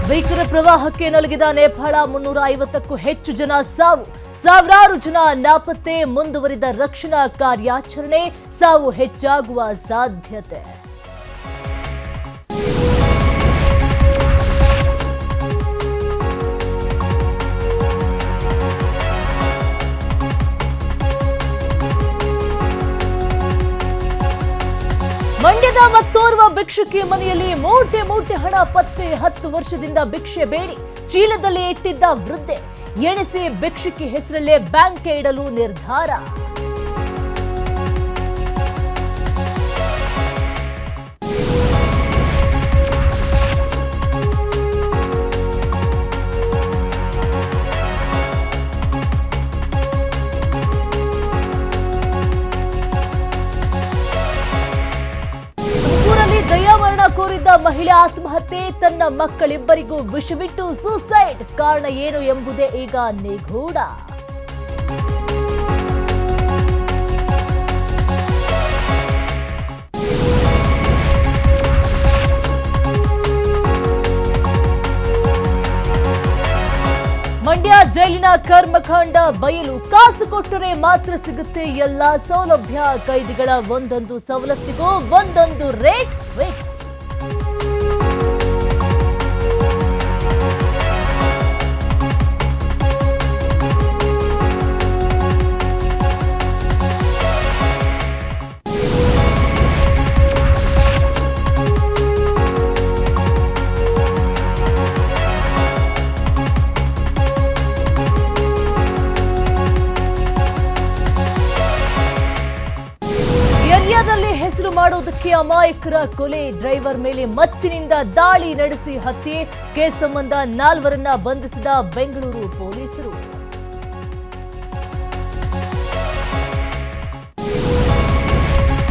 ಭೀಕರ ಪ್ರವಾಹಕ್ಕೆ ನಲುಗಿದ ನೇಪಾಳ 350ಕ್ಕೂ ಹೆಚ್ಚು ಜನ ಸಾವು, ಸಾವಿರಾರು ಜನ ನಾಪತ್ತೆ, ಮುಂದುವರಿದ ರಕ್ಷಣಾ ಕಾರ್ಯಾಚರಣೆ, ಸಾವು ಹೆಚ್ಚಾಗುವ ಸಾಧ್ಯತೆ. ಮಂಡ್ಯದ ಮತ್ತೋರ್ವ ಭಿಕ್ಷುಕಿ ಮನೆಯಲ್ಲಿ ಮೂಟೆ ಮೂಟೆ ಹಣ ಪತ್ತೆ, 10 ವರ್ಷದಿಂದ ಭಿಕ್ಷೆ ಬೇಡಿ ಚೀಲದಲ್ಲಿ ಇಟ್ಟಿದ್ದ ವೃದ್ಧೆ ಎಣಿಸಿ ಭಿಕ್ಷುಕಿ ಹೆಸರಲ್ಲೇ ಬ್ಯಾಂಕ್ಗೆ ಇಡಲು ನಿರ್ಧಾರ. ದಯಾಮರಣ ಕೋರಿದ್ದ ಮಹಿಳೆ ಆತ್ಮಹತ್ಯೆ, ತನ್ನ ಮಕ್ಕಳಿಬ್ಬರಿಗೂ ವಿಷವಿಟ್ಟು ಸೂಸೈಡ್. ಕಾರಣ ಏನು ಎಂಬುದೇ ಈಗ ನಿಗೂಢ. ಮಂಡ್ಯ ಜೈಲಿನ ಕರ್ಮಕಾಂಡ ಬಯಲು, ಕಾಸು ಕೊಟ್ಟರೆ ಮಾತ್ರ ಸಿಗುತ್ತೆ ಎಲ್ಲಾ ಸೌಲಭ್ಯ, ಕೈದಿಗಳ ಒಂದೊಂದು ಸವಲತ್ತಿಗೂ ಒಂದೊಂದು ರೇಟ್ ಫಿಕ್ಸ್. ಏರಿಯಾದಲ್ಲಿ ಹೆಸರು ಮಾಡೋದಕ್ಕೆ ಅಮಾಯಕರ ಕೊಲೆ, ಡ್ರೈವರ್ ಮೇಲೆ ಮಚ್ಚಿನಿಂದ ದಾಳಿ ನಡೆಸಿ ಹತ್ಯೆ, ಕೇಸ್ ಸಂಬಂಧ 4ರನ್ನ ಬಂಧಿಸಿದ ಬೆಂಗಳೂರು ಪೊಲೀಸರು.